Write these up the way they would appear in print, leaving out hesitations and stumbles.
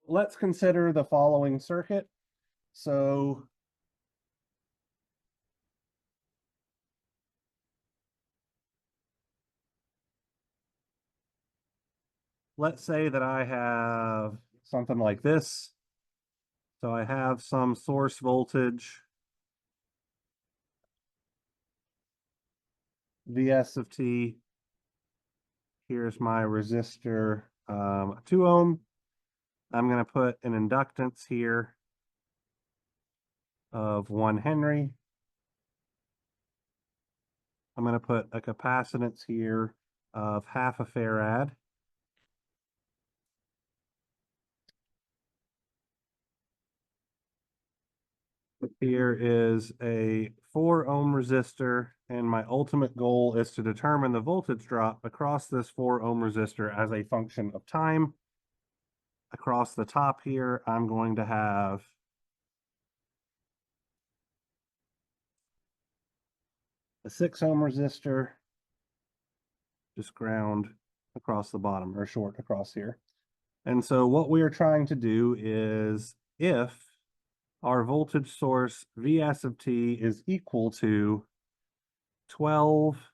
let's consider the following circuit. So let's say that I have something like this. So I have some source voltage, Vs of t. Here's my resistor, 2 ohm. I'm going to put an inductance here of 1 Henry. I'm going to put a capacitance here of 0.5 farad. Here is a 4 ohm resistor, and my ultimate goal is to determine the voltage drop across this 4 ohm resistor as a function of time. Across the top here, I'm going to have a 6 ohm resistor, just ground across the bottom, or short across here. And so what we are trying to do is, if our voltage source Vs of t is equal to 12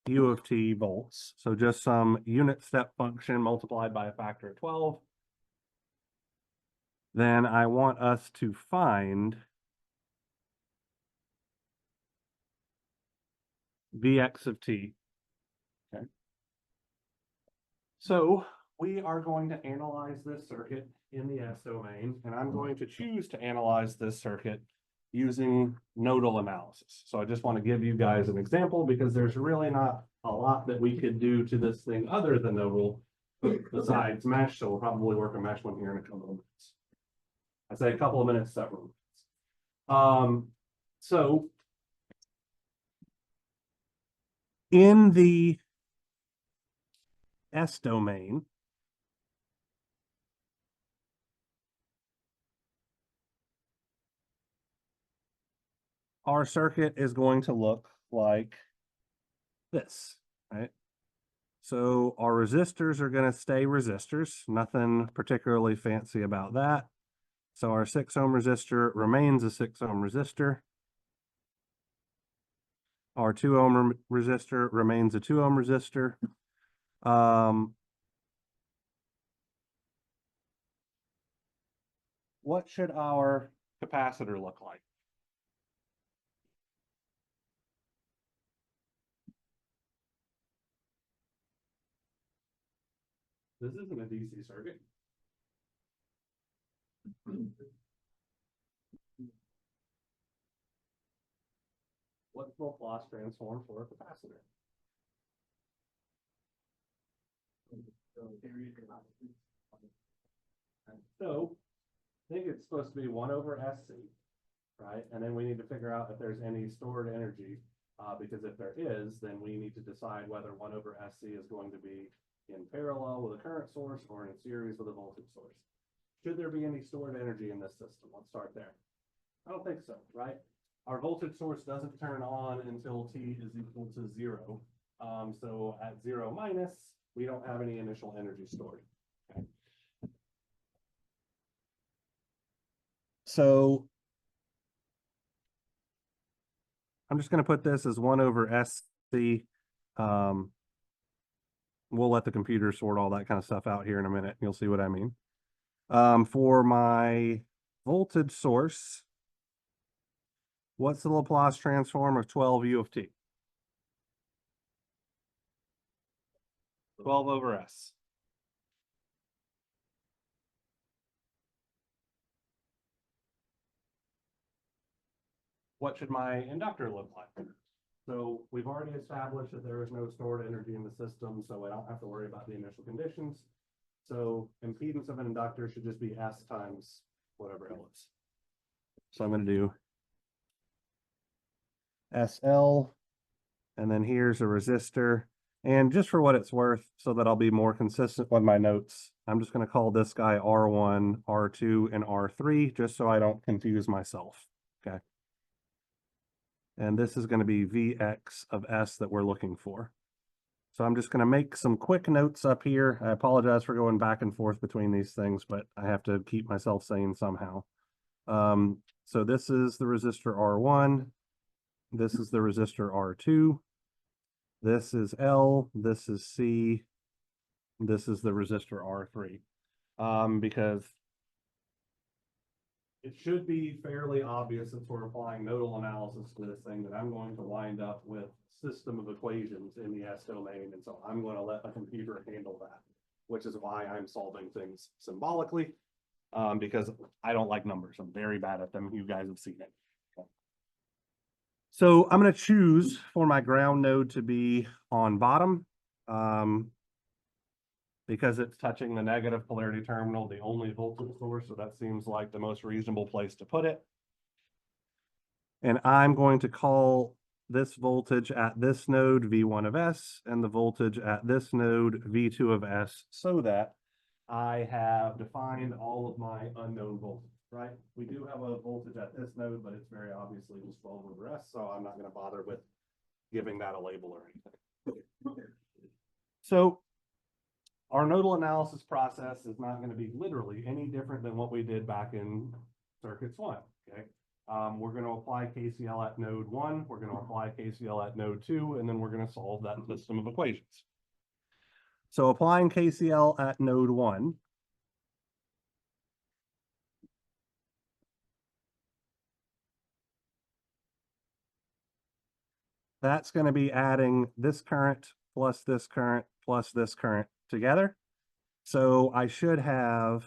U of t volts, so just some unit step function multiplied by a factor of 12, then I want us to find Vx of t. Okay. So we are going to analyze this circuit in the S domain, and I'm going to choose to analyze this circuit using nodal analysis. So I just want to give you guys an example, because there's really not a lot that we could do to this thing other than nodal besides mesh. So we'll probably work on mesh one here in a couple of minutes. I say a couple of minutes, several minutes. So in the S domain, our circuit is going to look like this, right? So our resistors are going to stay resistors, nothing particularly fancy about that. So our 6 ohm resistor remains a 6 ohm resistor. Our 2 ohm resistor remains a 2 ohm resistor. What should our capacitor look like? This isn't a DC circuit. What's the Laplace transform for a capacitor? So I think it's supposed to be 1 over SC, right? And then we need to figure out if there's any stored energy, because if there is, then we need to decide whether 1 over SC is going to be in parallel with a current source or in series with a voltage source. Should there be any stored energy in this system? Let's start there. I don't think so, right? Our voltage source doesn't turn on until t is equal to 0. So at 0 minus, we don't have any initial energy stored. Okay. So I'm just going to put this as 1 over SC. We'll let the computer sort all that kind of stuff out here in a minute. You'll see what I mean. For my voltage source, what's the Laplace transform of 12 U of t? 12 over S. What should my inductor look like? So we've already established that there is no stored energy in the system, so I don't have to worry about the initial conditions. So impedance of an inductor should just be S times whatever L is. So I'm going to do SL, and then here's a resistor. And just for what it's worth, so that I'll be more consistent with my notes, I'm just going to call this guy R1, R2, and R3, just so I don't confuse myself. Okay. And this is going to be Vx of S that we're looking for. So I'm just going to make some quick notes up here. I apologize for going back and forth between these things, but I have to keep myself sane somehow. So this is the resistor R1. This is the resistor R2. This is L. This is C. This is the resistor R3. Because it should be fairly obvious, since we're applying nodal analysis to this thing, that I'm going to wind up with a system of equations in the S domain. And so I'm going to let a computer handle that, which is why I'm solving things symbolically, because I don't like numbers. I'm very bad at them. You guys have seen it. Okay. So I'm going to choose for my ground node to be on bottom. Because it's touching the negative polarity terminal, the only voltage source, so that seems like the most reasonable place to put it. And I'm going to call this voltage at this node V1 of S, and the voltage at this node V2 of S, so that I have defined all of my unknown voltage, right? We do have a voltage at this node, but it's very obviously just 12 over S, so I'm not going to bother with giving that a label or anything. So our nodal analysis process is not going to be literally any different than what we did back in circuits 1, okay? We're going to apply KCL at node 1, we're going to apply KCL at node 2, and then we're going to solve that system of equations. So applying KCL at node 1, that's going to be adding this current plus this current plus this current together. So I should have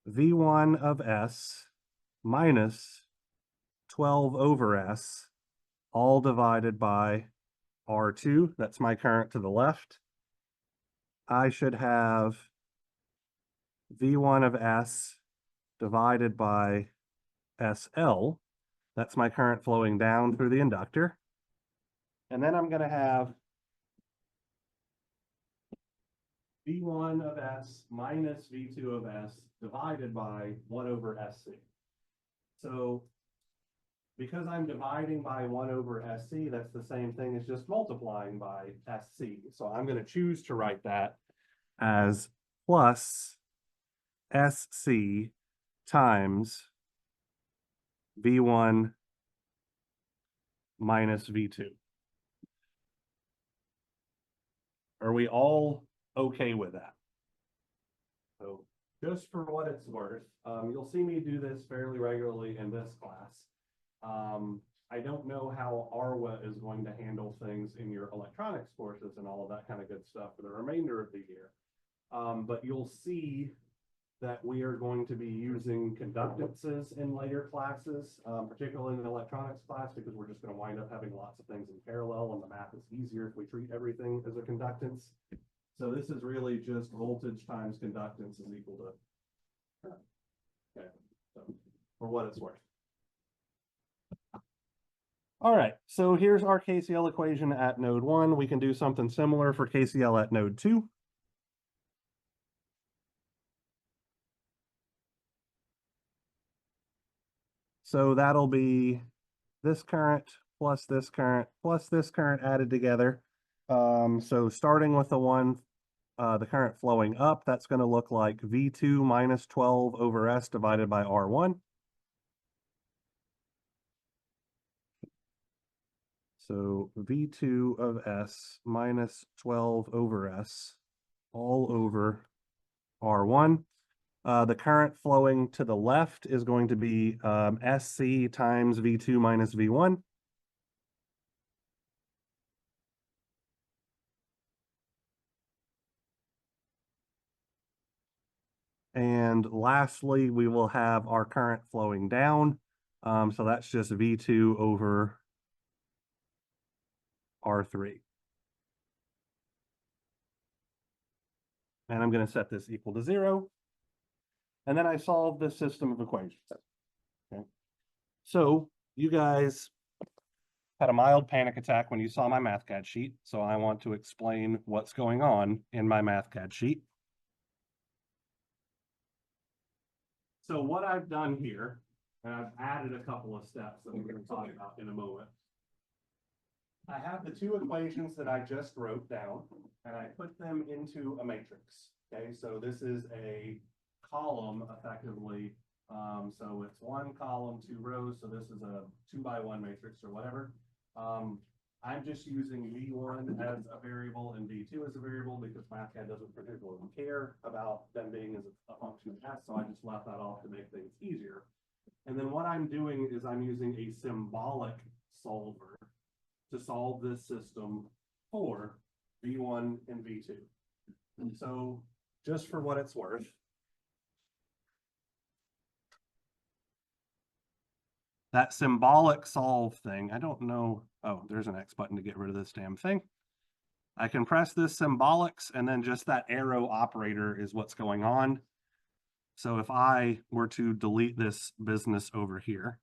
V1 of S minus 12 over S, all divided by R2. That's my current to the left. I should have V1 of S divided by SL. That's my current flowing down through the inductor. And then I'm going to have V1 of S minus V2 of S divided by 1 over SC. So because I'm dividing by 1 over SC, that's the same thing as just multiplying by SC. So I'm going to choose to write that as plus SC times V1 minus V2. Are we all okay with that? So just for what it's worth, you'll see me do this fairly regularly in this class. I don't know how ARWA is going to handle things in your electronics courses and all of that kind of good stuff for the remainder of the year. But you'll see that we are going to be using conductances in later classes, particularly in the electronics class, because we're just going to wind up having lots of things in parallel, and the math is easier if we treat everything as a conductance. So this is really just voltage times conductance is equal to, okay, so for what it's worth. All right, so here's our KCL equation at node 1. We can do something similar for KCL at node 2. So that'll be this current plus this current plus this current added together. So starting with the one, the current flowing up, that's going to look like V2 minus 12 over S divided by R1. So V2 of S minus 12 over S all over R1. The current flowing to the left is going to be SC times V2 minus V1. And lastly, we will have our current flowing down. So that's just V2 over R3. And I'm going to set this equal to 0. And then I solve this system of equations. Okay. So you guys had a mild panic attack when you saw my MathCAD sheet. So I want to explain what's going on in my MathCAD sheet. So what I've done here, and I've added a couple of steps that we're going to talk about in a moment. I have the two equations that I just wrote down, and I put them into a matrix. Okay, so this is a column effectively. So it's one column, two rows. So this is a 2x1 matrix or whatever. I'm just using V1 as a variable and V2 as a variable because MathCAD doesn't particularly care about them being as a function of S. So I just left that off to make things easier. And then what I'm doing is I'm using a symbolic solver to solve this system for V1 and V2. And so just for what it's worth, that symbolic solve thing, I don't know. Oh, there's an X button to get rid of this damn thing. I can press this symbolics and then just that arrow operator is what's going on. So if I were to delete this business over here,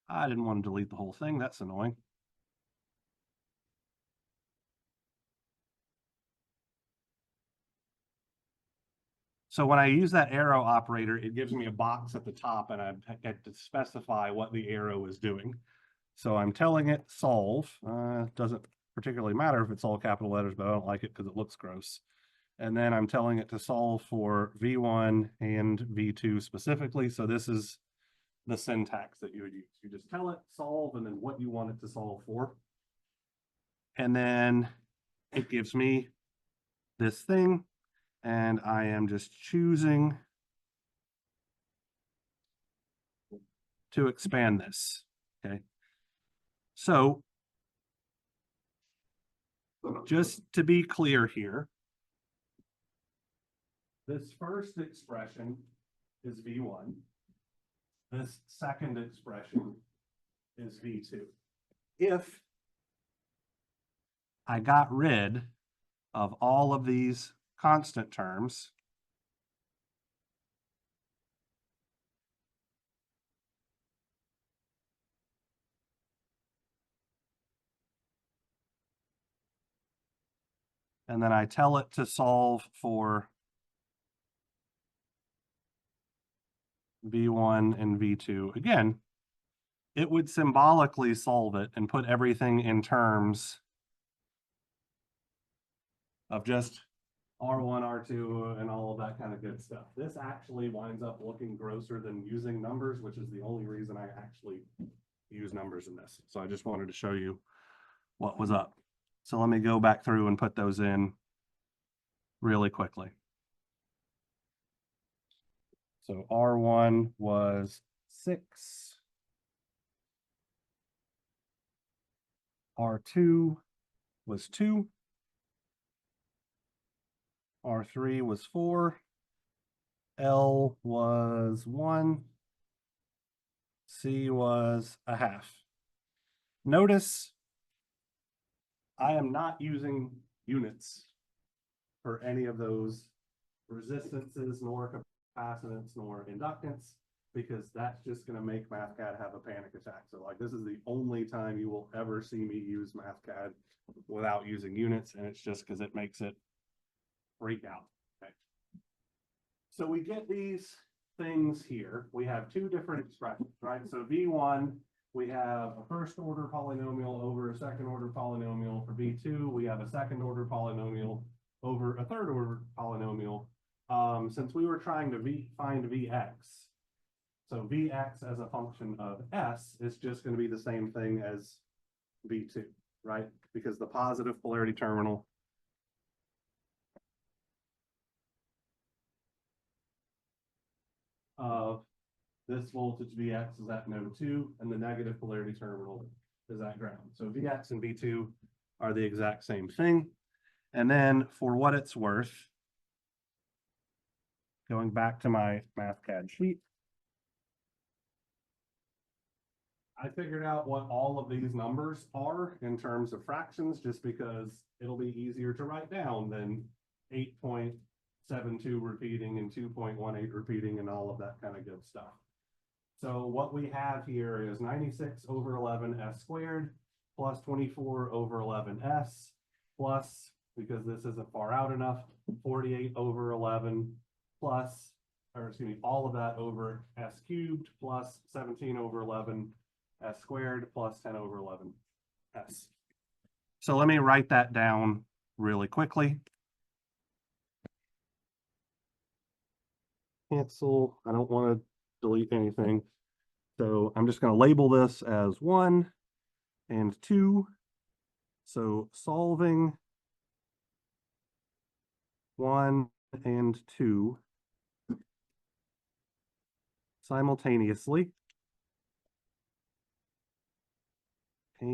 I didn't want to delete the whole thing. That's annoying. So when I use that arrow operator, it gives me a box at the top and I get to specify what the arrow is doing. So I'm telling it solve. Doesn't particularly matter if it's all capital letters, but I don't like it because it looks gross. And then I'm telling it to solve for V1 and V2 specifically. So this is the syntax that you would use. You just tell it solve and then what you want it to solve for. And then it gives me this thing. And I am just choosing to expand this, okay? So just to be clear here, this first expression is V1. This second expression is V2. If I got rid of all of these constant terms, and then I tell it to solve for V1 and V2, again, it would symbolically solve it and put everything in terms of just R1, R2, and all of that kind of good stuff. This actually winds up looking grosser than using numbers, which is the only reason I actually use numbers in this. So I just wanted to show you what was up. So let me go back through and put those in really quickly. So R1 was 6. R2 was 2. R3 was 4. L was 1. C was a half. Notice I am not using units for any of those resistances, nor capacitance, nor inductance, because that's just going to make MathCAD have a panic attack. So like this is the only time you will ever see me use MathCAD without using units, and it's just because it makes it freak out. Okay. So we get these things here. We have two different expressions, right? So V1, we have a first order polynomial over a second order polynomial. For V2, we have a second order polynomial over a third order polynomial. Since we were trying to find Vx, so Vx as a function of S is just going to be the same thing as V2, right? Because the positive polarity terminal of this voltage Vx is at node 2, and the negative polarity terminal is at ground. So Vx and V2 are the exact same thing. And then for what it's worth, going back to my MathCAD sheet, I figured out what all of these numbers are in terms of fractions, just because it'll be easier to write down than 8.72 repeating and 2.18 repeating and all of that kind of good stuff. So what we have here is 96 over 11 s squared plus 24 over 11 s plus, because this isn't far out enough, 48 over 11 plus, or excuse me, all of that over s cubed plus 17 over 11 s squared plus 10 over 11 S. So let me write that down really quickly. Cancel. I don't want to delete anything. So I'm just going to label this as 1 and 2. So solving 1 and 2 simultaneously. Yeah.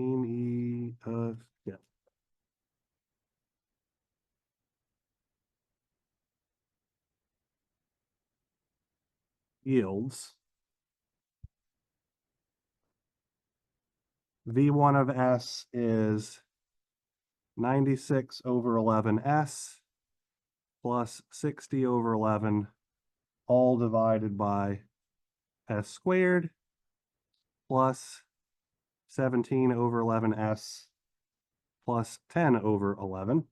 Yields V1 of S is 96 over 11S plus 60 over 11, all divided by S squared plus 17 over 11S plus 10 over 11.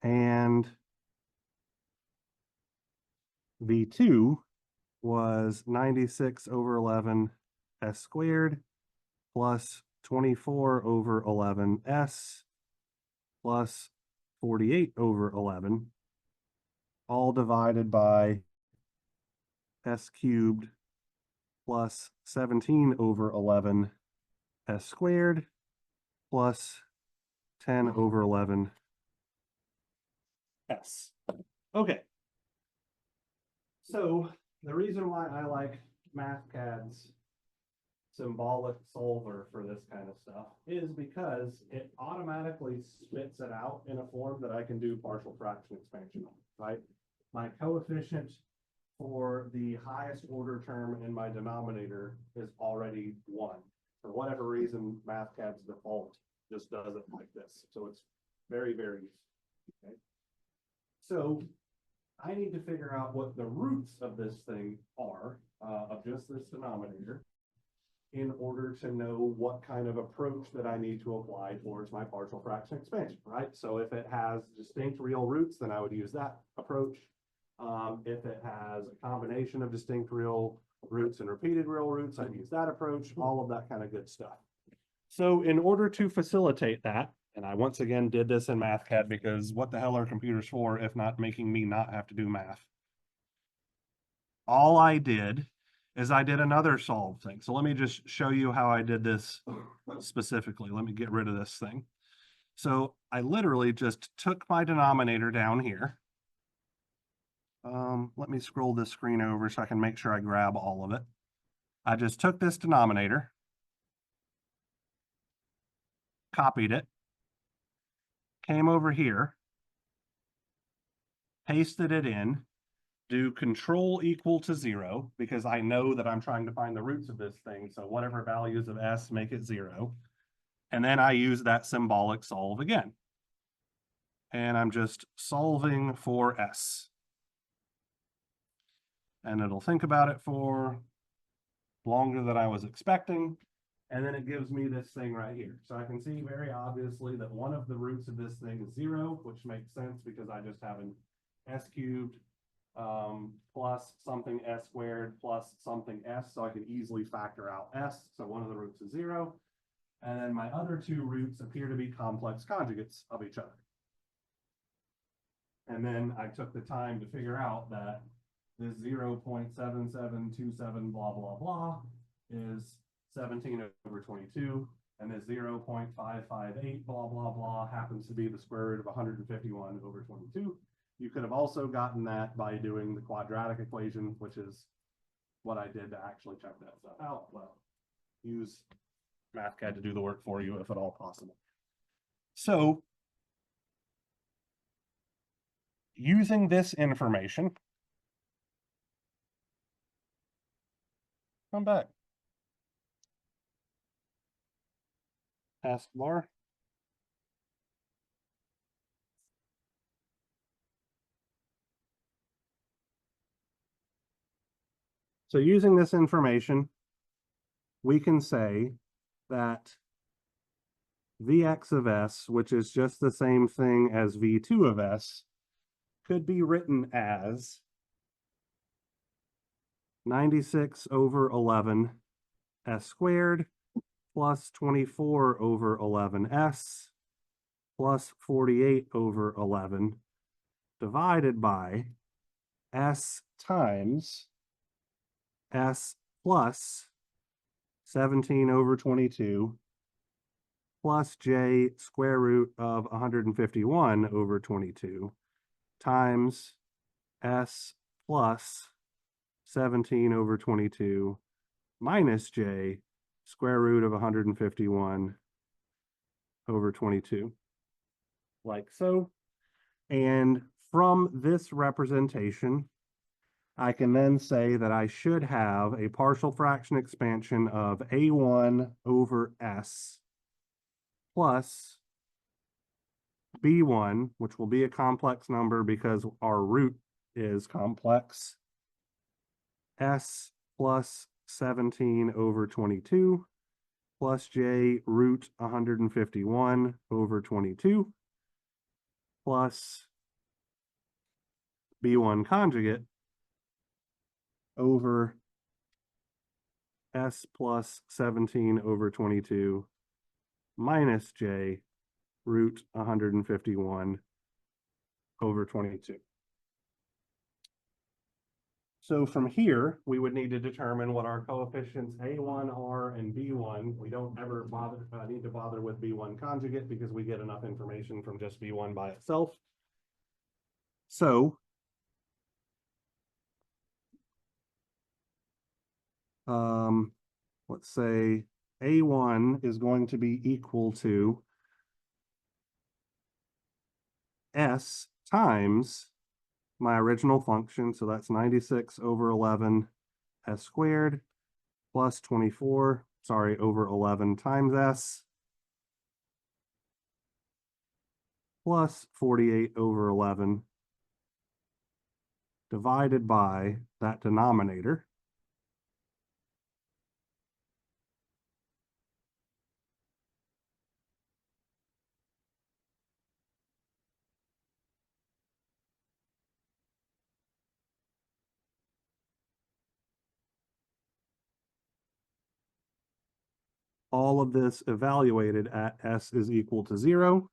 And V2 was 96 over 11 S squared plus 24 over 11 S plus 48 over 11, all divided by S cubed plus 17 over 11 S squared plus 10 over 11 S. Okay. So the reason why I like MathCAD's symbolic solver for this kind of stuff is because it automatically spits it out in a form that I can do partial fraction expansion on, right? My coefficient for the highest order term in my denominator is already 1. For whatever reason, MathCAD's default just does it like this. So it's very, very easy. Okay. So I need to figure out what the roots of this thing are, of just this denominator, in order to know what kind of approach that I need to apply towards my partial fraction expansion, right? So if it has distinct real roots, then I would use that approach. If it has a combination of distinct real roots and repeated real roots, I'd use that approach, all of that kind of good stuff. So in order to facilitate that, and I once again did this in MathCAD because what the hell are computers for if not making me not have to do math? All I did is I did another solve thing. So let me just show you how I did this specifically. Let me get rid of this thing. So I literally just took my denominator down here. Let me scroll this screen over so I can make sure I grab all of it. I just took this denominator, copied it, came over here, pasted it in, do control equal to 0 because I know that I'm trying to find the roots of this thing. So whatever values of S, make it 0. And then I use that symbolic solve again. And I'm just solving for S. And it'll think about it for longer than I was expecting. And then it gives me this thing right here. So I can see very obviously that one of the roots of this thing is 0, which makes sense because I just have an S cubed plus something S squared plus something S. So I can easily factor out S. So one of the roots is 0. And then my other two roots appear to be complex conjugates of each other. And then I took the time to figure out that this 0.7727 blah, blah, blah is 17 over 22. And this 0.558 blah, blah, blah happens to be the square root of 151 over 22. You could have also gotten that by doing the quadratic equation, which is what I did to actually check that stuff out. Well, use MathCAD to do the work for you if at all possible. So using this information, come back. Taskbar. So using this information, we can say that Vx of S, which is just the same thing as V2 of S, could be written as 96 over 11 S squared plus 24 over 11s plus 48 over 11 divided by s times s plus 17 over 22 plus j square root of 151 over 22 times s plus 17 over 22 minus j square root of 151 over 22, like so. And from this representation, I can then say that I should have a partial fraction expansion of a1 over s plus b1, which will be a complex number because our root is complex, s plus 17 over 22 plus j root 151 over 22 plus b1 conjugate over s plus 17 over 22 minus j root 151 over 22. So from here, we would need to determine what our coefficients A1 are and B1. We don't ever need to bother with B1 conjugate because we get enough information from just B1 by itself. So let's say A1 is going to be equal to S times my original function. So that's 96 over 11 S squared plus 24, over 11 times S plus 48 over 11 divided by that denominator. All of this evaluated at S is equal to 0.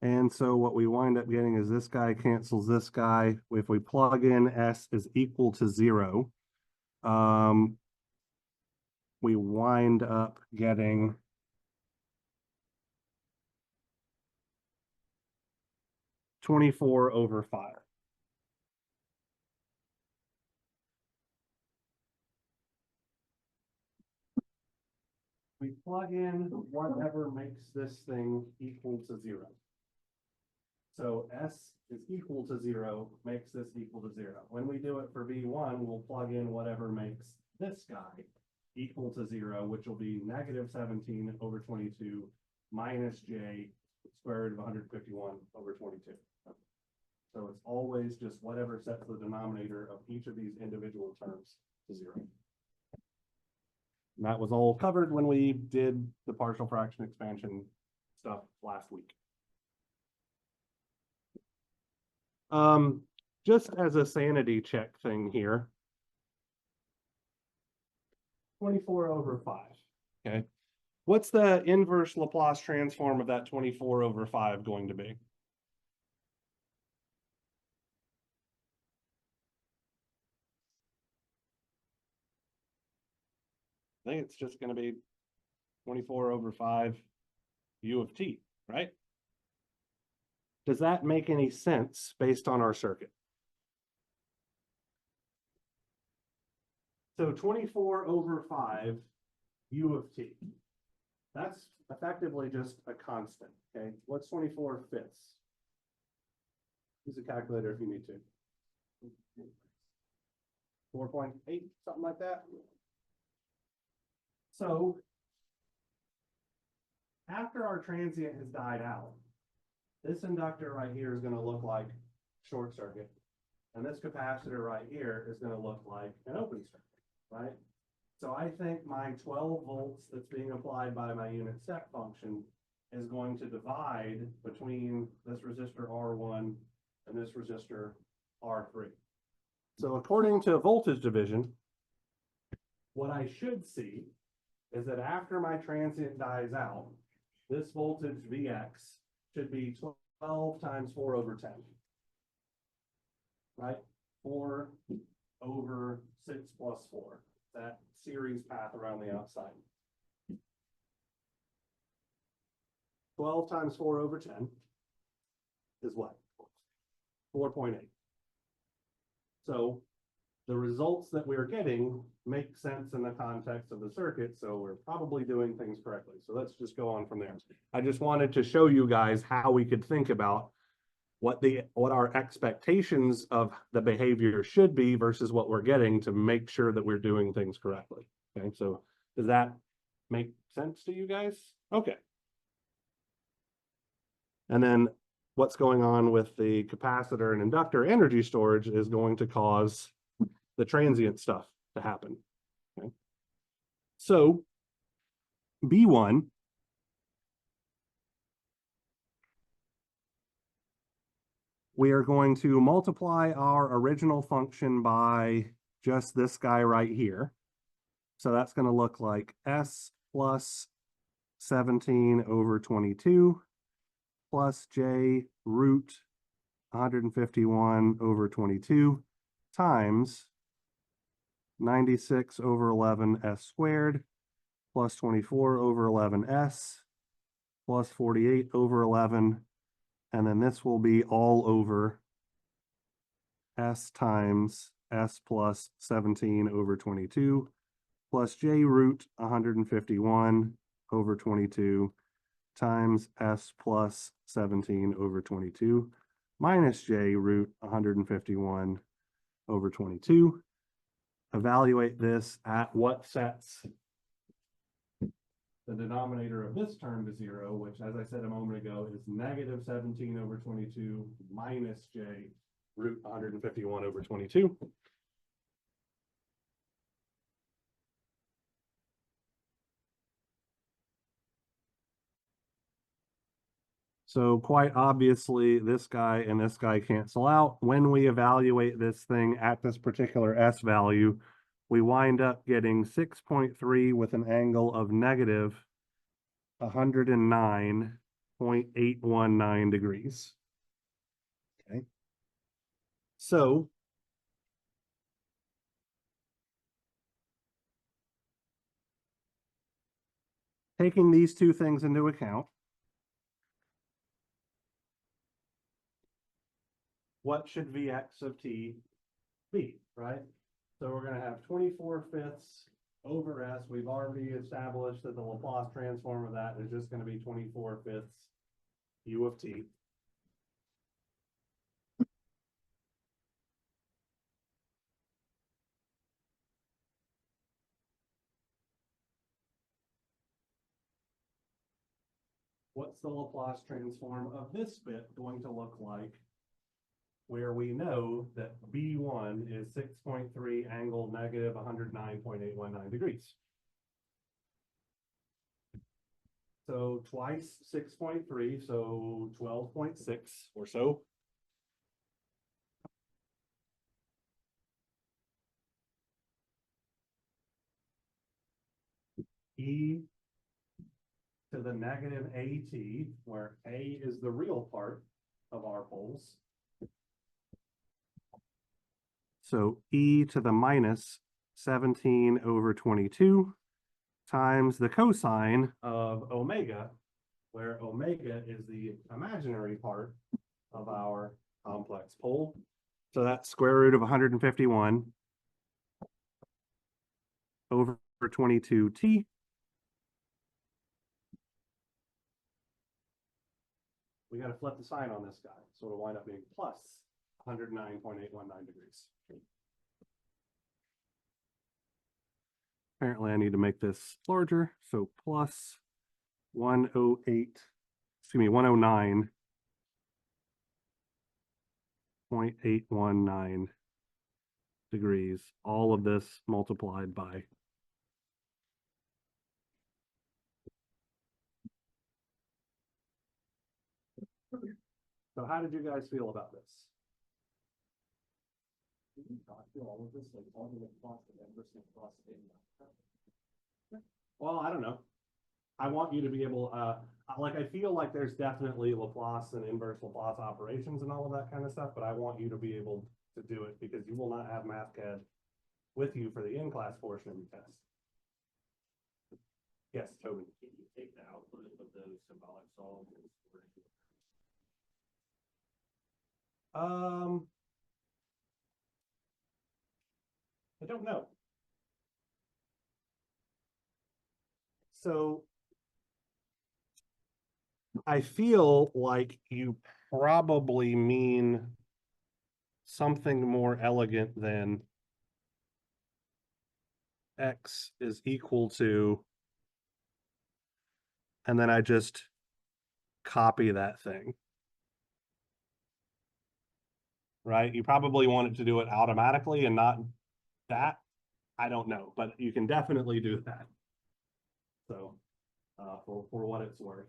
And so what we wind up getting is this guy cancels this guy. If we plug in S is equal to 0, we wind up getting (24 over 5). We plug in whatever makes this thing equal to 0. So S is equal to 0 makes this equal to 0. When we do it for B1, we'll plug in whatever makes this guy equal to 0, which will be negative 17 over 22 minus j square root of 151 over 22. So it's always just whatever sets the denominator of each of these individual terms to 0. And that was all covered when we did the partial fraction expansion stuff last week. Just as a sanity check thing here, 24 over 5, okay? What's the inverse Laplace transform of that 24 over 5 going to be? I think it's just going to be 24 over 5 u of t, right? Does that make any sense based on our circuit? So 24 over 5 u of t. That's effectively just a constant, okay? What's 24 fifths? Use a calculator if you need to. 4.8, something like that. So after our transient has died out, this inductor right here is going to look like short circuit, and this capacitor right here is going to look like an open circuit, right? So I think my 12 volts that's being applied by my unit step function is going to divide between this resistor R1 and this resistor R3. So according to voltage division, what I should see is that after my transient dies out, this voltage Vx should be 12 times 4 over 10. Right? 4 over 6 plus 4. That series path around the outside. 12 times 4 over 10 is what? 4.8. So the results that we're getting make sense in the context of the circuit, so we're probably doing things correctly. So let's just go on from there. I just wanted to show you guys how we could think about what our expectations of the behavior should be versus what we're getting to make sure that we're doing things correctly. Okay, so does that make sense to you guys? Okay. And then what's going on with the capacitor and inductor energy storage is going to cause the transient stuff to happen. Okay. So B1 we are going to multiply our original function by just this guy right here. So that's going to look like S plus 17 over 22 plus J root 151 over 22 times 96 over 11 S squared plus 24 over 11 S plus 48 over 11. And then this will be all over S times S plus 17 over 22 plus J root 151 over 22 times S plus 17 over 22 minus J root 151 over 22. Evaluate this at what sets the denominator of this term to 0, which, as I said a moment ago, is negative 17 over 22 minus J root 151 over 22. So quite obviously, this guy and this guy cancel out. When we evaluate this thing at this particular S value, we wind up getting 6.3 with an angle of negative 109.819 degrees. Okay. So taking these two things into account, what should Vx of t be, right? So we're going to have 24/5 over S. We've already established that the Laplace transform of that is just going to be 24/5 u of t. What's the Laplace transform of this bit going to look like, where we know that B1 is 6.3 angle negative 109.819 degrees? So twice 6.3, so 12.6 or so. E to the negative AT, where A is the real part of our poles. So E to the minus 17 over 22 times the cosine of omega, where omega is the imaginary part of our complex pole. So that's square root of 151 over 22t. We got to flip the sign on this guy. So it'll wind up being plus 109.819 degrees. Apparently I need to make this larger. So plus 109.819 degrees. All of this multiplied by . So how did you guys feel about this? I feel all of this like all the cost of inverse and cost of Well, I don't know. I want you to be able, like, I feel like there's definitely Laplace and inverse Laplace operations and all of that kind of stuff, but I want you to be able to do it because you will not have MathCAD with you for the in-class portion of your test. Yes, Tobin. Can you take the output of those symbolic solves and store it? I don't know. So I feel like you probably mean something more elegant than x is equal to, and then I just copy that thing. Right? You probably want it to do it automatically and not that. I don't know, but you can definitely do that. So for what it's worth.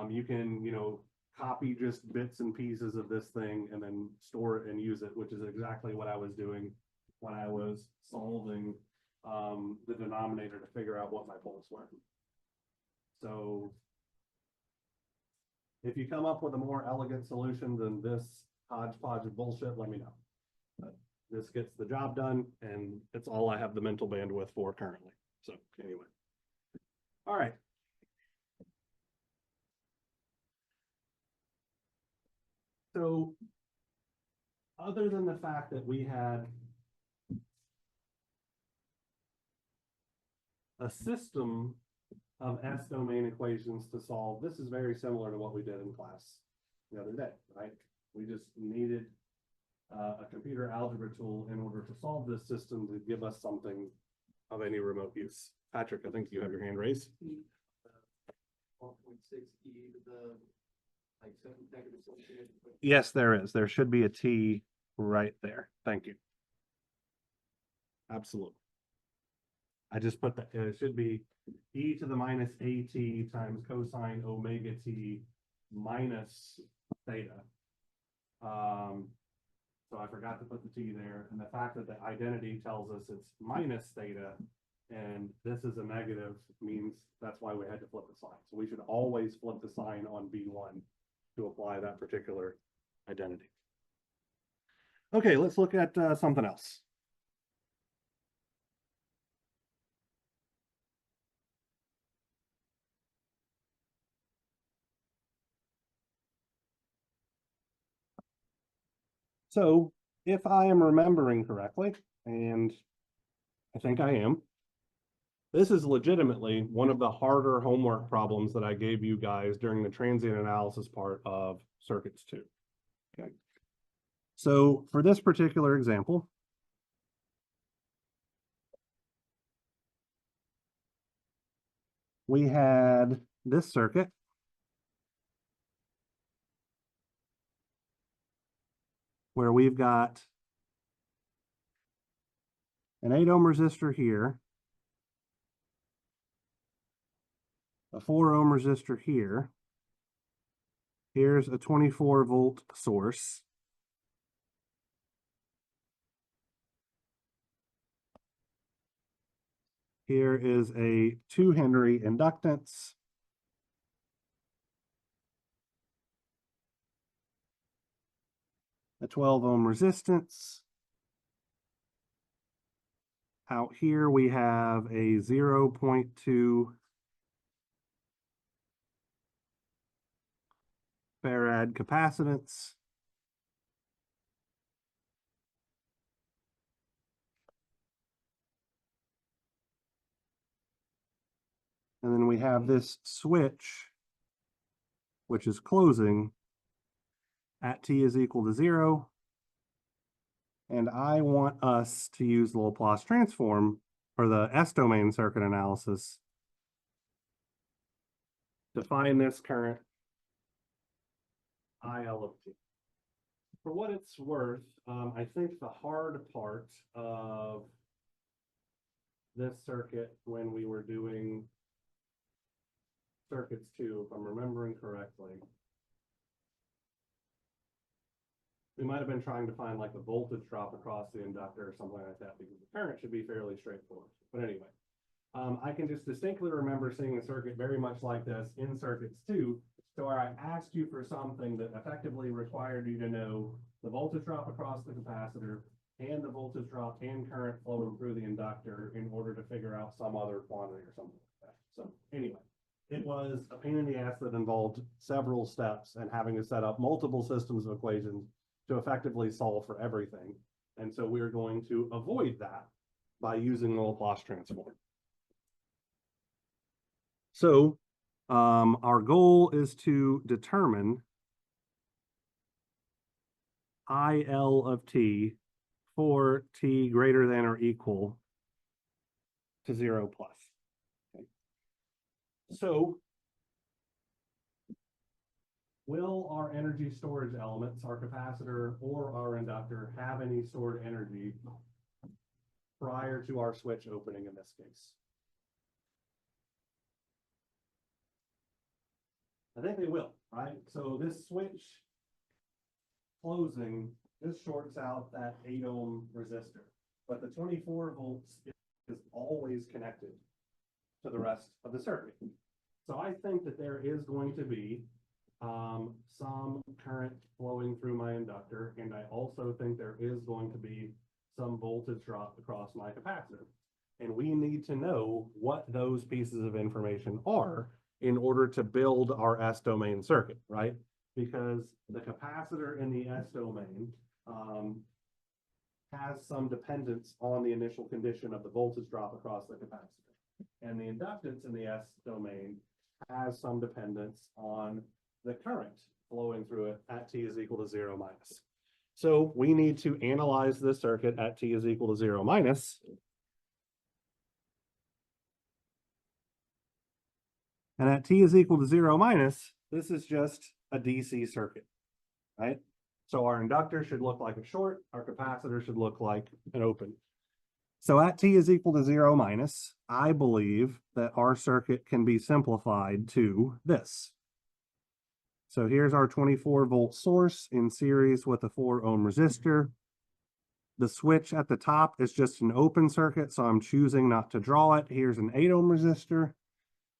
You can, copy just bits and pieces of this thing and then store it and use it, which is exactly what I was doing when I was solving the denominator to figure out what my poles were. So if you come up with a more elegant solution than this hodgepodge of bullshit, let me know. But this gets the job done, and it's all I have the mental bandwidth for currently. So anyway. All right. So other than the fact that we had a system of S domain equations to solve, this is very similar to what we did in class the other day, right? We just needed a computer algebra tool in order to solve this system to give us something of any remote use. Patrick, I think you have your hand raised. 1.6 e to the like negative associated. Yes, there is. There should be a T right there. Thank you. Absolutely. I just put that, it should be e to the minus at times cosine omega t minus theta. So I forgot to put the t there, and the fact that the identity tells us it's minus theta and this is a negative means that's why we had to flip the sign. So we should always flip the sign on B1 to apply that particular identity. Okay, let's look at something else. So if I am remembering correctly, and I think I am, this is legitimately one of the harder homework problems that I gave you guys during the transient analysis part of circuits 2. Okay. So for this particular example, we had this circuit where we've got an 8 ohm resistor here, a 4 ohm resistor here. Here's a 24 volt source. Here is a 2 Henry inductance. A 12 ohm resistance. Out here we have a 0.2 farad capacitance. And then we have this switch, which is closing at t is equal to 0. And I want us to use the Laplace transform for the S-domain circuit analysis to find this current IL of t. For what it's worth, I think the hard part of this circuit when we were doing circuits 2, if I'm remembering correctly, we might have been trying to find like a voltage drop across the inductor or something like that, because the current should be fairly straightforward. But anyway, I can just distinctly remember seeing a circuit very much like this in circuits 2, so where I asked you for something that effectively required you to know the voltage drop across the capacitor and the voltage drop and current flowing through the inductor in order to figure out some other quantity or something like that. So anyway, it was a pain in the ass that involved several steps and having to set up multiple systems of equations to effectively solve for everything. And so we're going to avoid that by using the Laplace transform. So our goal is to determine IL of t for t greater than or equal to 0 plus. Okay. So will our energy storage elements, our capacitor or our inductor, have any stored energy prior to our switch opening in this case? I think they will, right? So this switch closing, this shorts out that 8 ohm resistor, but the 24 volts is always connected to the rest of the circuit. So I think that there is going to be some current flowing through my inductor, and I also think there is going to be some voltage drop across my capacitor. And we need to know what those pieces of information are in order to build our S domain circuit, right? Because the capacitor in the S domain has some dependence on the initial condition of the voltage drop across the capacitor. And the inductance in the S domain has some dependence on the current flowing through it at t is equal to 0 minus. So we need to analyze this circuit at t is equal to 0 minus. And at t is equal to 0 minus, this is just a DC circuit, right? So our inductor should look like a short, our capacitor should look like an open. So at t is equal to 0 minus, I believe that our circuit can be simplified to this. So here's our 24 volt source in series with a 4 ohm resistor. The switch at the top is just an open circuit, so I'm choosing not to draw it. Here's an 8 ohm resistor.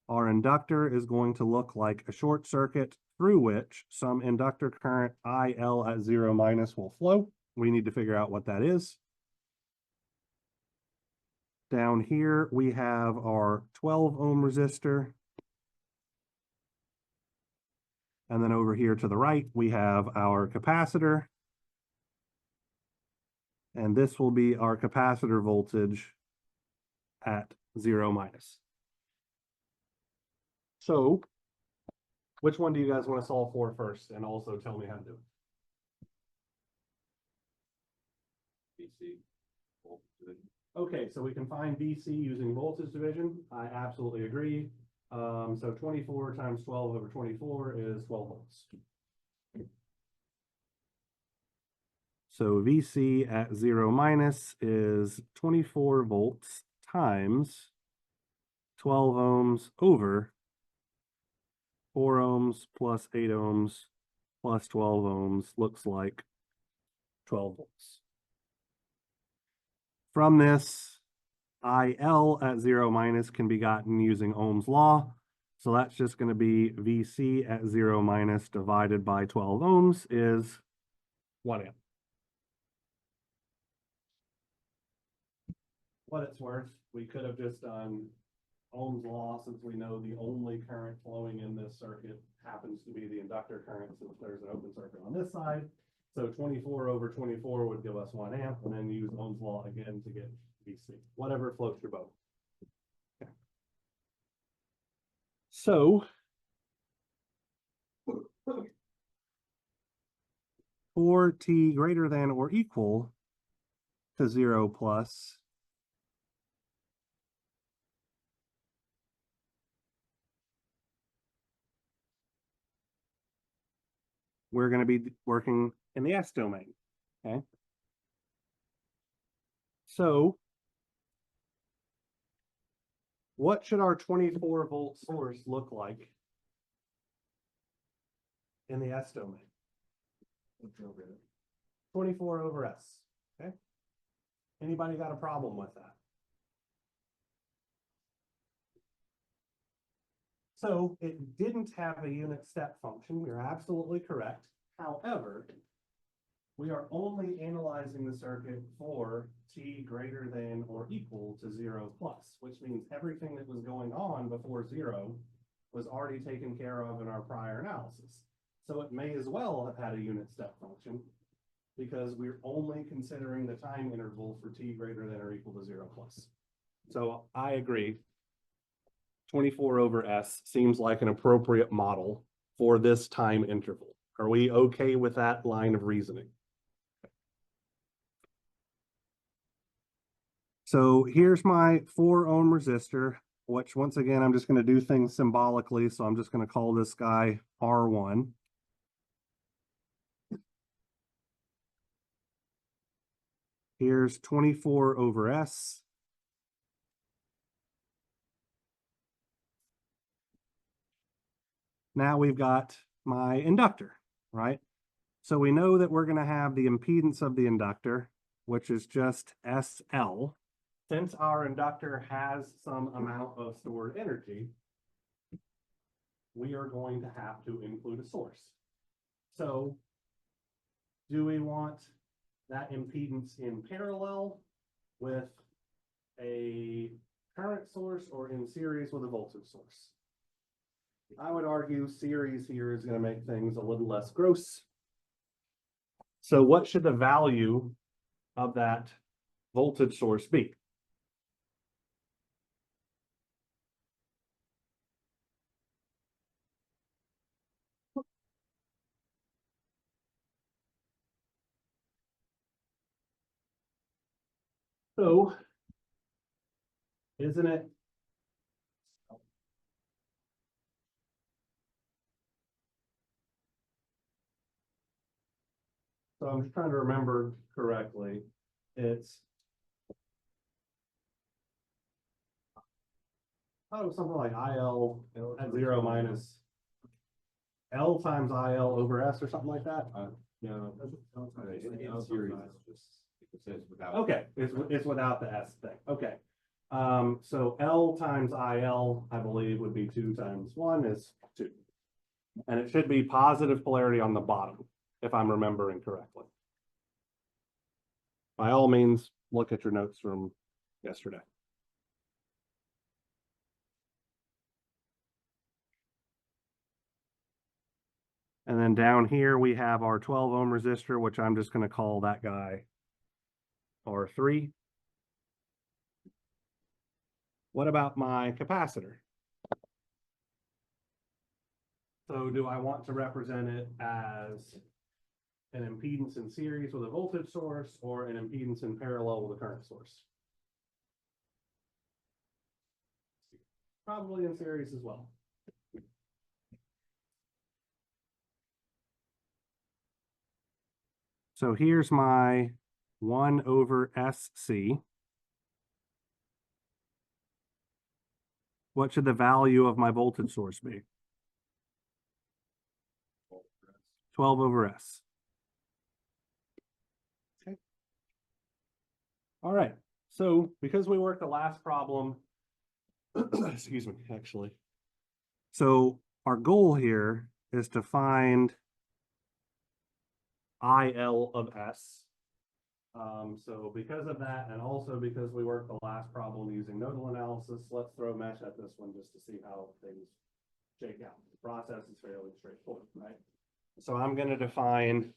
Our inductor is going to look like a short circuit through which some inductor current IL at 0 minus will flow. We need to figure out what that is. Down here, we have our 12 ohm resistor. And then over here to the right, we have our capacitor. And this will be our capacitor voltage at 0 minus. So, which one do you guys want to solve for first? And also tell me how to do it. BC. Voltage division. Okay, so we can find VC using voltage division. I absolutely agree. So 24 times 12 over 24 is 12 volts. So VC at 0 minus is 24 volts times 12 ohms over 4 ohms plus 8 ohms plus 12 ohms looks like 12 volts. From this, IL at 0 minus can be gotten using Ohm's law. So that's just going to be VC at 0 minus divided by 12 ohms is 1 amp. What it's worth, we could have just done Ohm's law since we know the only current flowing in this circuit happens to be the inductor current since there's an open circuit on this side. So 24 over 24 would give us 1 amp, and then use Ohm's law again to get VC, whatever floats your boat. Okay. So for t greater than or equal to 0 plus, we're going to be working in the S domain. Okay. So what should our 24 volt source look like in the S domain? 24 over S. Okay. Anybody got a problem with that? So it didn't have a unit step function. You're absolutely correct. However, we are only analyzing the circuit for t greater than or equal to 0 plus, which means everything that was going on before 0 was already taken care of in our prior analysis. So it may as well have had a unit step function because we're only considering the time interval for t greater than or equal to 0 plus. So I agree. 24 over S seems like an appropriate model for this time interval. Are we okay with that line of reasoning? So here's my 4 ohm resistor, which once again, I'm just going to do things symbolically. So I'm just going to call this guy R1. Here's 24 over S. Now we've got my inductor, right? So we know that we're going to have the impedance of the inductor, which is just SL. Since our inductor has some amount of stored energy, we are going to have to include a source. So do we want that impedance in parallel with a current source or in series with a voltage source? I would argue series here is going to make things a little less gross. So what should the value of that voltage source be? So isn't it so I'm just trying to remember correctly. It's something like IL at 0 minus L times IL over S or something like that. No, in series, it says without. Okay, it's without the S thing. Okay. So L times IL, I believe, would be 2 times 1 is 2. And it should be positive polarity on the bottom, if I'm remembering correctly. By all means, look at your notes from yesterday. And then down here, we have our 12 ohm resistor, which I'm just going to call that guy R3. What about my capacitor? So do I want to represent it as an impedance in series with a voltage source or an impedance in parallel with a current source? Probably in series as well. So here's my 1 over SC. What should the value of my voltage source be? 12 over S. Okay. All right. So because we worked the last problem, excuse me, actually. So our goal here is to find IL of S. So because of that, and also because we worked the last problem using nodal analysis, let's throw mesh at this one just to see how things shake out. The process is fairly straightforward, right? So I'm going to define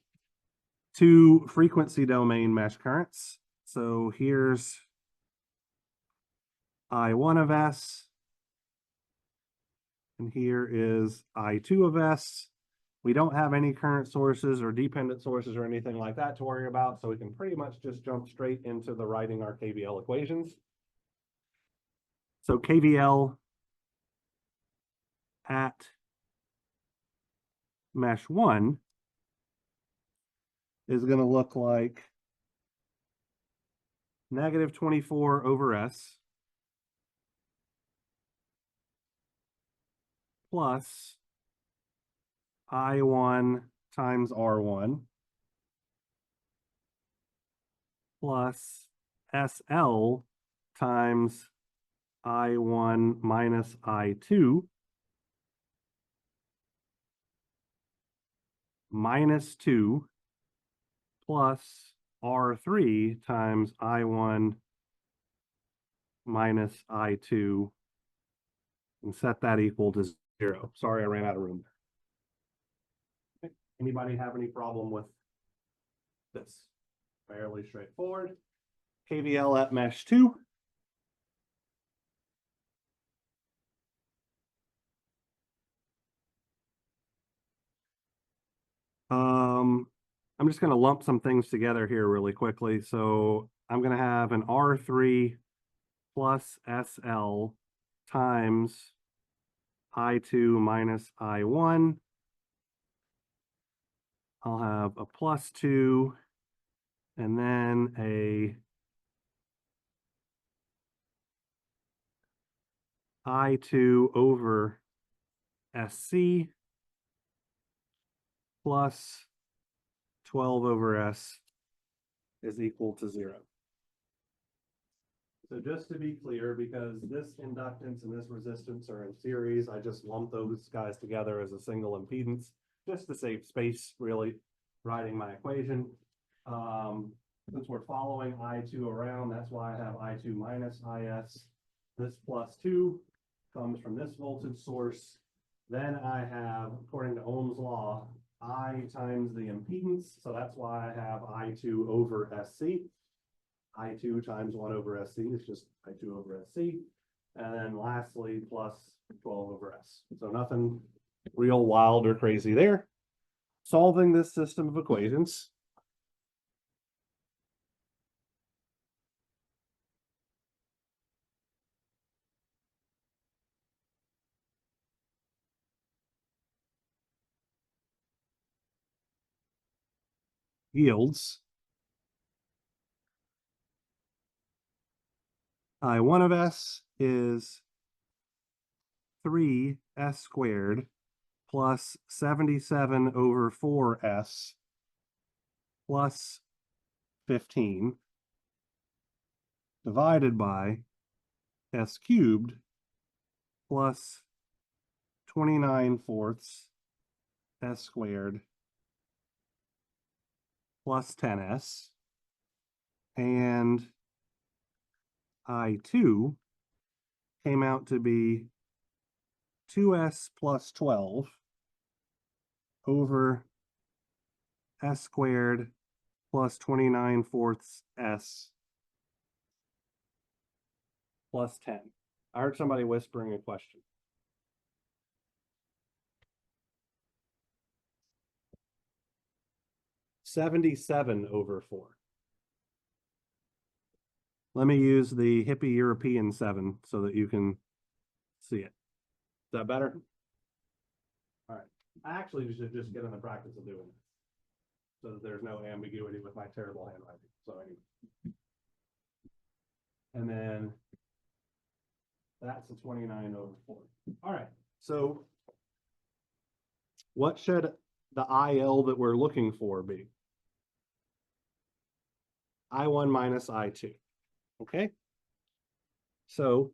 2 frequency domain mesh currents. So here's I1 of S, and here is I2 of S. We don't have any current sources or dependent sources or anything like that to worry about, so we can pretty much just jump straight into the writing our KVL equations. So KVL at mesh 1 is going to look like negative 24 over S plus I1 times R1 plus SL times I1 minus I2 minus 2 plus R3 times I1 minus I2 and set that equal to 0. Sorry, I ran out of room there. Okay. Anybody have any problem with this? Fairly straightforward. KVL at mesh 2. I'm just going to lump some things together here really quickly. So I'm going to have an R3 plus SL times I2 minus I1. I'll have a plus 2 and then a I2 over SC plus 12 over S is equal to 0. So just to be clear, because this inductance and this resistance are in series, I just lump those guys together as a single impedance, just to save space, really, writing my equation. Since we're following I2 around, that's why I have I2 minus IS. This plus 2 comes from this voltage source. Then I have, according to Ohm's law, I times the impedance. So that's why I have I2 over SC. I2 times 1 over SC is just I2 over SC. And then lastly, plus 12 over S. So nothing real wild or crazy there. Solving this system of equations. Yields I1 of S is 3 S squared plus 77 over 4S plus 15 divided by S cubed plus 29/4 S squared plus 10S, and I2 came out to be 2S plus 12 over S squared plus 29/4 S plus 10. I heard somebody whispering a question. $77 over 4. Let me use the hippie European 7 so that you can see it. Is that better? All right. I actually should just get in the practice of doing it so that there's no ambiguity with my terrible handwriting. So anyway. And then that's a 29 over 4. All right. So what should the IL that we're looking for be? I1 minus I2. Okay. So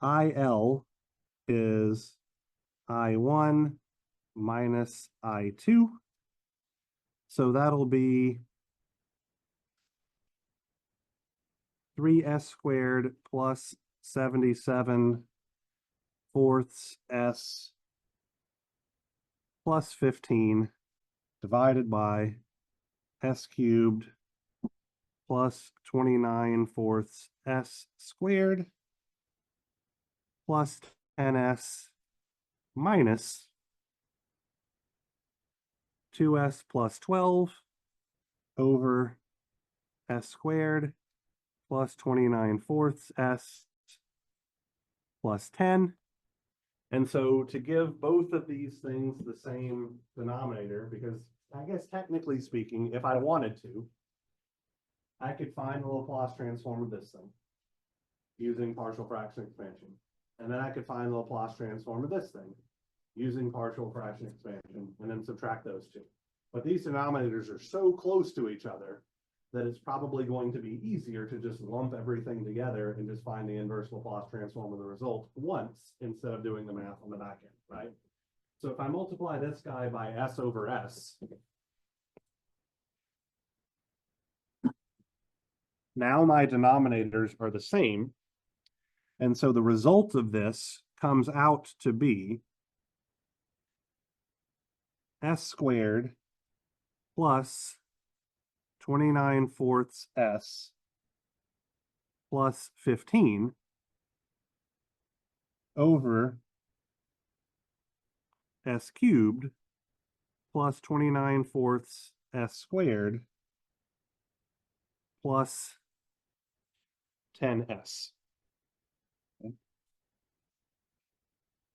IL is I1 minus I2. So that'll be 3S squared plus 77/4 S plus 15 divided by S cubed plus 29/4 S squared plus 10S minus 2S plus 12 over S squared plus 29/4 S plus 10. And so to give both of these things the same denominator, because I guess technically speaking, if I wanted to, I could find the Laplace transform of this thing using partial fraction expansion. And then I could find the Laplace transform of this thing using partial fraction expansion, and then subtract those two. But these denominators are so close to each other that it's probably going to be easier to just lump everything together and just find the inverse Laplace transform of the result once instead of doing the math on the back end, right? So if I multiply this guy by S over S, now my denominators are the same. And so the result of this comes out to be S squared plus 29/4 S plus 15 over S cubed plus 29/4 S squared plus 10S.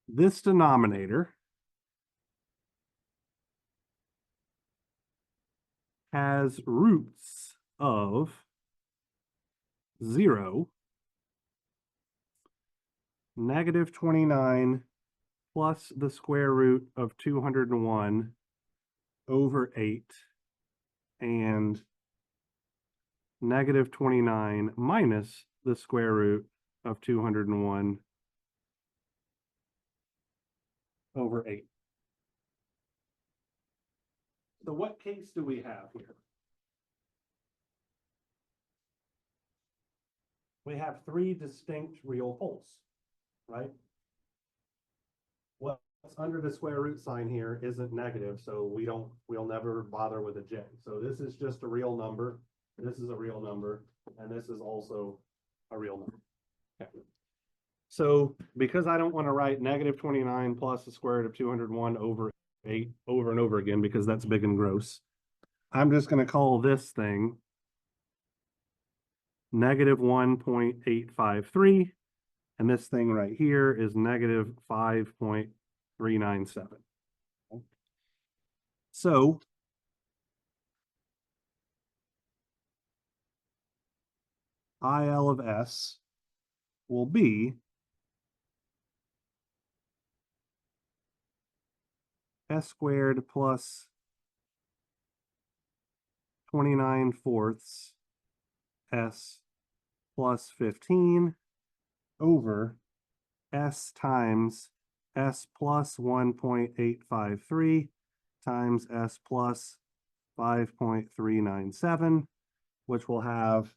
This denominator has roots of 0, -29 plus the square root of 201 over 8, and -29 minus the square root of 201 over 8. So what case do we have here? We have three distinct real poles, right? What's under the square root sign here isn't negative, so we'll never bother with a j. So this is just a real number, this is a real number, and this is also a real number. Okay. So because I don't want to write -29 plus the square root of 201 over 8 over and over again, because that's big and gross, I'm just going to call this thing -1.853, and this thing right here is -5.397. So IL of S will be S squared plus 29/4 S plus 15 over S times S plus 1.853 times S plus 5.397, which will have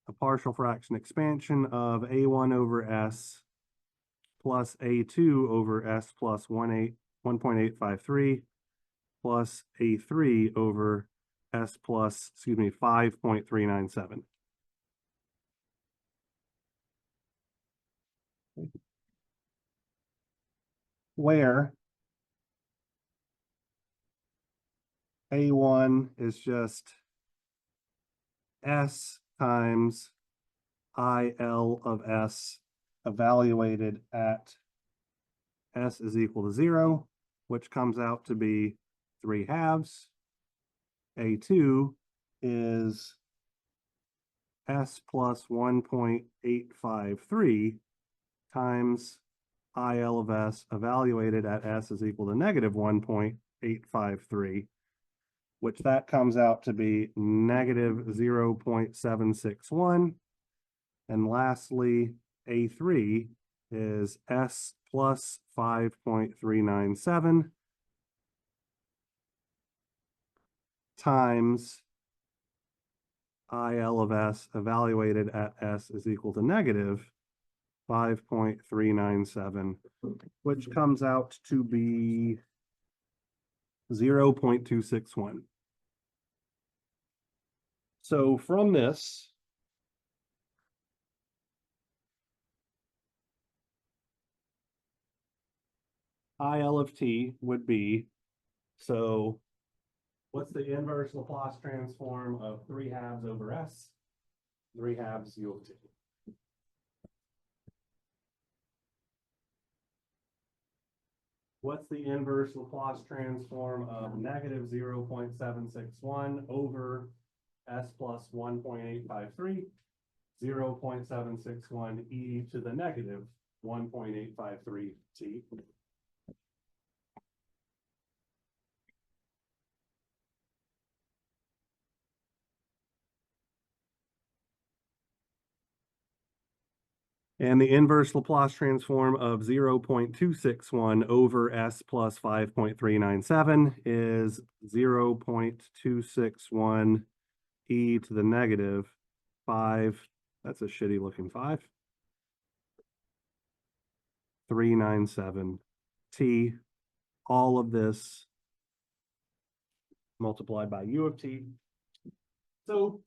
a partial fraction expansion of A1 over S plus A2 over S plus 1.853 plus A3 over S plus, 5.397. Where A1 is just S times IL of S evaluated at S is equal to 0, which comes out to be 3/2. A2 is S plus 1.853 times IL of S evaluated at S is equal to -1.853, which that comes out to be -0.761. And lastly, A3 is S plus 5.397 times IL of S evaluated at S is equal to -5.397, which comes out to be 0.261. So from this, IL of T would be, so what's the inverse Laplace transform of 3/2 over S? 3/2 U of T. What's the inverse Laplace transform of -0.761 over S plus 1.853? 0.761 e to the -1.853 t. And the inverse Laplace transform of 0.261 over S plus 5.397 is 0.261 e to the negative 5. That's a shitty looking 5. 397 t. All of this multiplied by u of t. So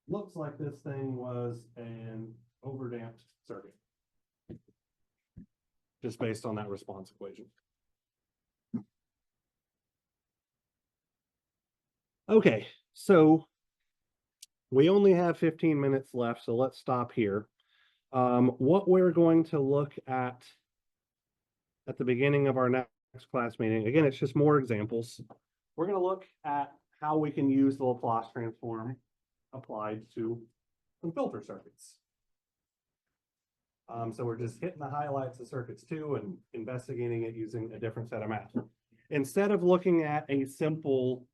looks like this thing was an overdamped circuit, just based on that response equation. Okay, so we only have 15 minutes left, so let's stop here. What we're going to look at the beginning of our next class meeting, again, it's just more examples. We're going to look at how we can use the Laplace transform applied to some filter circuits. So we're just hitting the highlights of circuits 2 and investigating it using a different set of math. Instead of looking at a simple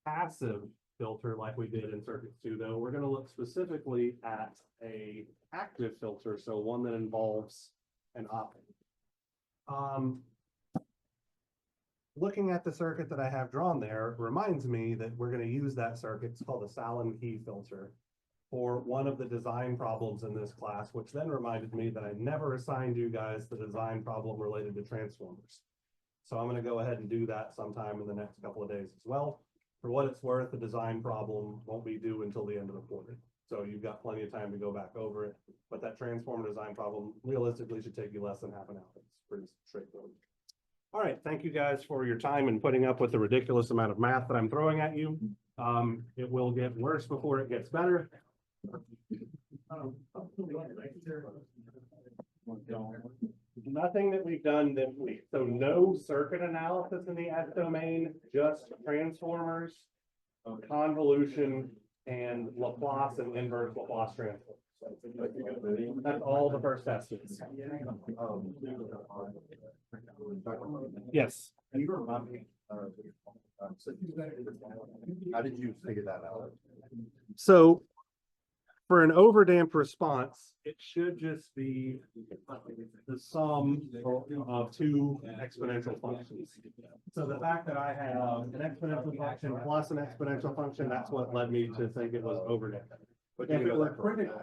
passive filter like we did in circuits 2, though, we're going to look specifically at a active filter, so one that involves an op-amp. Looking at the circuit that I have drawn there reminds me that we're going to use that circuit. It's called a Sallen key filter for one of the design problems in this class, which then reminded me that I never assigned you guys the design problem related to transformers. So I'm going to go ahead and do that sometime in the next couple of days as well. For what it's worth, the design problem won't be due until the end of the quarter. So you've got plenty of time to go back over it. But that transformer design problem realistically should take you less than half an hour. It's pretty straightforward. All right, thank you guys for your time and putting up with the ridiculous amount of math that I'm throwing at you. It will get worse before it gets better. Nothing that we've done this week. So no circuit analysis in the S domain, just transformers, convolution, and Laplace and inverse Laplace transform. That's all the first test is. Yes. How did you figure that out? So for an overdamped response, it should just be the sum of two exponential functions. So the fact that I have an exponential function plus an exponential function, that's what led me to think it was overdamped. But if it were critical,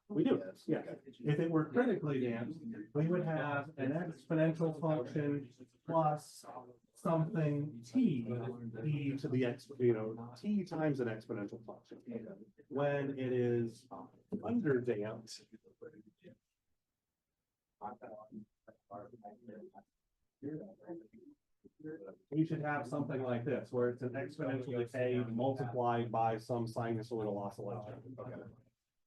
we do, yeah. If it were critically damped, we would have an exponential function plus something t e to the x, t times an exponential function. When it is underdamped, we should have something like this, where it's an exponential decay multiplied by some sinusoidal oscillation.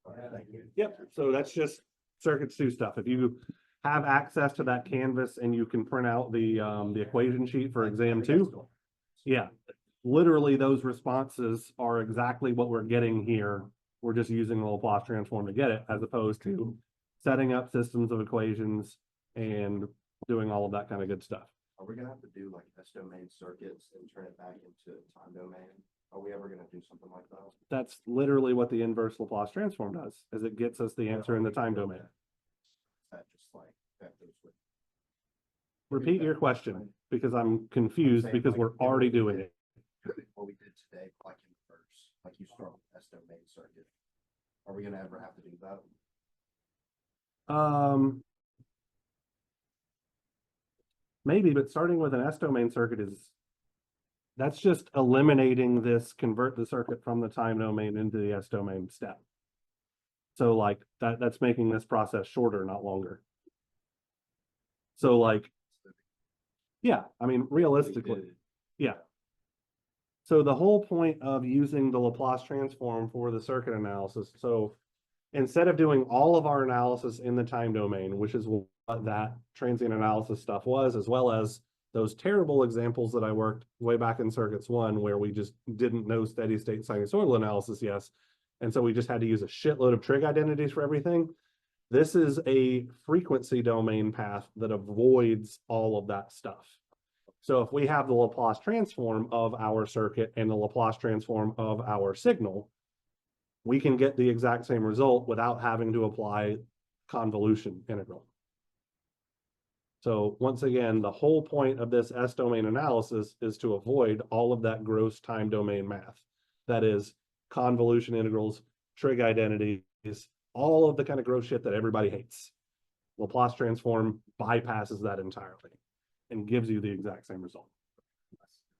Okay. Yep. So that's just circuits 2 stuff. If you have access to that canvas and you can print out the equation sheet for exam 2, yeah, literally those responses are exactly what we're getting here. We're just using the Laplace transform to get it, as opposed to setting up systems of equations and doing all of that kind of good stuff. Are we gonna have to do like S domain circuits and turn it back into time domain? Are we ever gonna do something like that? That's literally what the inverse Laplace transform does, is it gets us the answer in the time domain. That just like vectors with. Repeat your question, because I'm confused, because we're already doing it. What we did today, like in reverse, like you start with S domain circuit. Are we gonna ever have to do that? Maybe, but starting with an S domain circuit that's just eliminating this convert the circuit from the time domain into the S domain step. So like that's making this process shorter, not longer. So like, yeah, I mean, realistically, yeah. So the whole point of using the Laplace transform for the circuit analysis, so instead of doing all of our analysis in the time domain, which is what that transient analysis stuff was, as well as those terrible examples that I worked way back in circuits 1, where we just didn't know steady state sinusoidal analysis, yes. And so we just had to use a shitload of trig identities for everything. This is a frequency domain path that avoids all of that stuff. So if we have the Laplace transform of our circuit and the Laplace transform of our signal, we can get the exact same result without having to apply convolution integral. So once again, the whole point of this S domain analysis is to avoid all of that gross time domain math. That is convolution integrals, trig identities, all of the kind of gross shit that everybody hates. Laplace transform bypasses that entirely and gives you the exact same result.